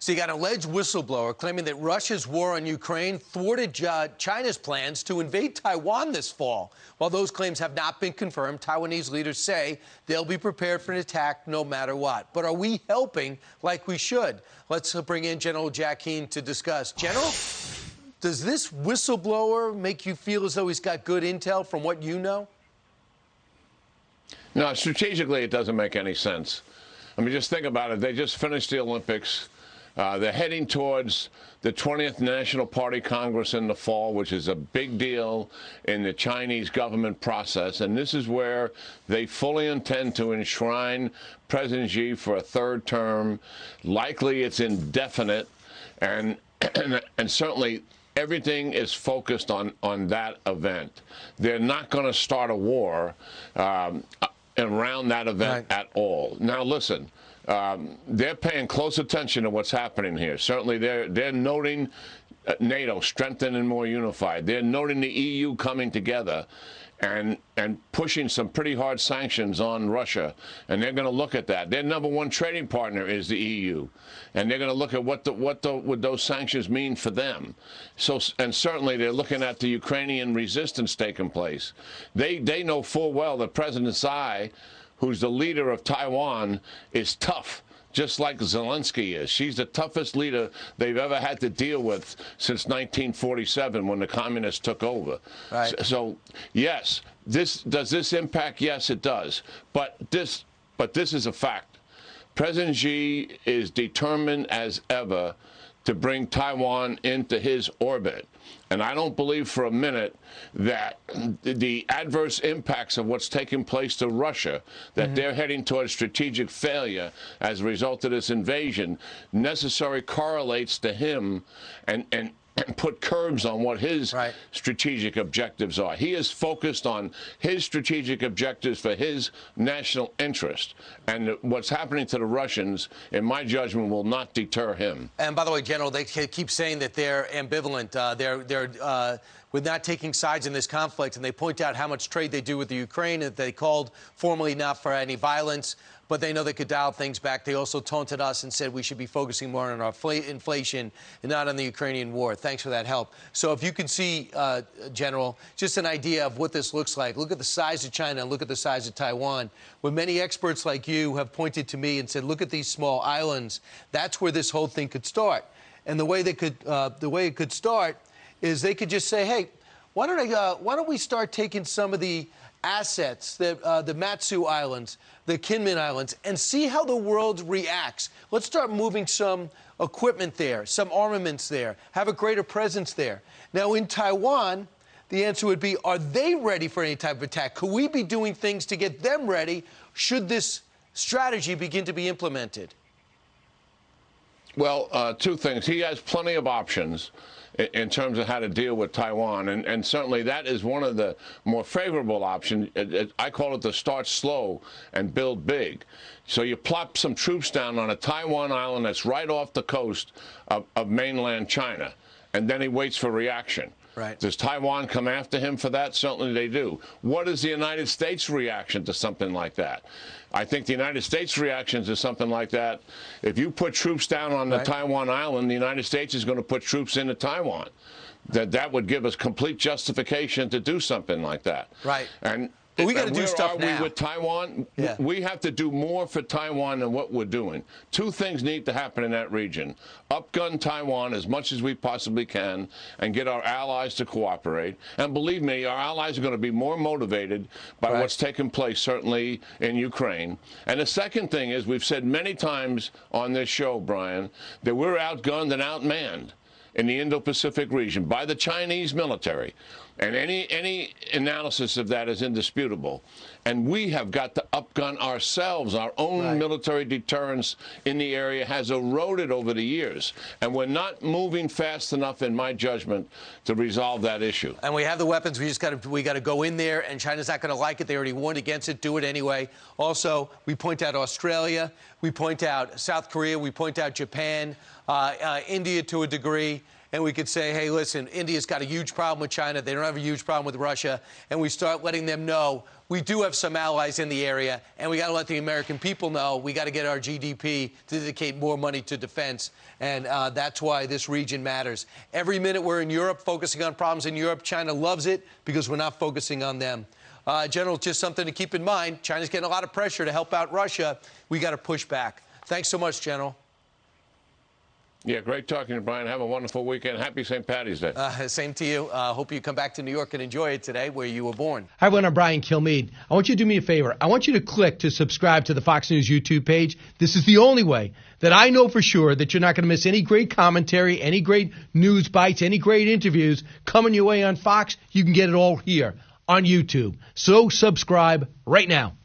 So you got an alleged whistleblower claiming that Russia's war on Ukraine thwarted China's plans to invade Taiwan this fall. While those claims have not been confirmed, Taiwanese leaders say they'll be prepared for an attack no matter what. But are we helping like we should? Let's bring in General Jack Keane to discuss. General, does this whistleblower make you feel as though he's got good intel from what you know? No, strategically, it doesn't make any sense. I mean, just think about it. They just finished the Olympics. They're heading towards the 20th National Party Congress in the fall, which is a big deal in the Chinese government process. And this is where they fully intend to enshrine President Xi for a third term. Likely it's indefinite. And certainly everything is focused on that event. They're not going to start a war around that event at all. Now, listen. They're paying close attention to what's happening here. Certainly, they're noting NATO strengthened and more unified. They're noting the EU coming together and pushing some pretty hard sanctions on Russia. And they're going to look at that. Their number one trading partner is the EU, and they're going to look at what would those sanctions mean for them. So, and certainly they're looking at the Ukrainian resistance taking place. They know full well that President Tsai, who's the leader of Taiwan, is tough, just like Zelensky is. She's the toughest leader they've ever had to deal with since 1947 when the communists took over. Right. So, yes, does this impact? Yes, it does. But this is a fact. President Xi is determined as ever to bring Taiwan into his orbit. And I don't believe for a minute that the adverse impacts of what's taking place to Russia, that they're heading towards strategic failure as a result of this invasion, necessarily correlates to him and put curbs on what his strategic objectives are. He is focused on his strategic objectives for his national interest. And what's happening to the Russians, in my judgment, will not deter him. And by the way, General, they keep saying that they're ambivalent. They're with not taking sides in this conflict, and they point out how much trade they do with the Ukraine, that they called formally not for any violence, but they know they could dial things back. They also taunted us and said we should be focusing more on our inflation and not on the Ukrainian war. Thanks for that help. So if you can see, General, just an idea of what this looks like. Look at the size of China and look at the size of Taiwan. When many experts like you have pointed to me and said, look at these small islands, that's where this whole thing could start. And the way it could start is they could just say, hey, why don't we start taking some of the assets, the Matsu Islands, the Kinmen Islands, and see how the world reacts. Let's start moving some equipment there, some armaments there, have a greater presence there. Now, in Taiwan, the answer would be, are they ready for any type of attack? Could we be doing things to get them ready should this strategy begin to be implemented? Well, two things. He has plenty of options in terms of how to deal with Taiwan. And certainly that is one of the more favorable options. I call it the start slow and build big. So you plop some troops down on a Taiwan island that's right off the coast of mainland China, and then he waits for reaction. Right. Does Taiwan come after him for that? Certainly they do. What is the United States' reaction to something like that? I think the United States' reaction to something like that, if you put troops down on the Taiwan island, the United States is going to put troops into Taiwan. That would give us complete justification to do something like that. Right. But we got to do stuff now. Where are we with Taiwan? Yeah. We have to do more for Taiwan than what we're doing. Two things need to happen in that region. Upgun Taiwan as much as we possibly can and get our allies to cooperate. And believe me, our allies are going to be more motivated by what's taking place, certainly in Ukraine. And the second thing is, we've said many times on this show, Brian, that we're outgunned and outmanned in the Indo-Pacific region by the Chinese military. And any analysis of that is indisputable. And we have got to upgun ourselves. Our own military deterrence in the area has eroded over the years. And we're not moving fast enough, in my judgment, to resolve that issue. And we have the weapons. We got to go in there, and China's not going to like it. They already warned against it. Do it anyway. Also, we point out Australia. We point out South Korea. We point out Japan, India to a degree. and we could say, hey, listen, India's got a huge problem with China. They don't have a huge problem with Russia. And we start letting them know we do have some allies in the area, and we got to let the American people know we got to get our GDP to dedicate more money to defense. And that's why this region matters. Every minute we're in Europe focusing on problems in Europe, China loves it because we're not focusing on them. General, just something to keep in mind. China's getting a lot of pressure to help out Russia. We got to push back. Thanks so much, General. Yeah, great talking to you, Brian. Have a wonderful weekend. Happy St. Patty's Day. Same to you. Hope you come back to New York and enjoy it today, where you were born. Hi, everyone. I'm Brian Kilmeade. I want you to do me a favor. I want you to click to subscribe to the Fox News YouTube page. This is the only way that I know for sure that you're not going to miss any great commentary, any great news bites, any great interviews coming your way on Fox. You can get it all here on YouTube. So subscribe right now.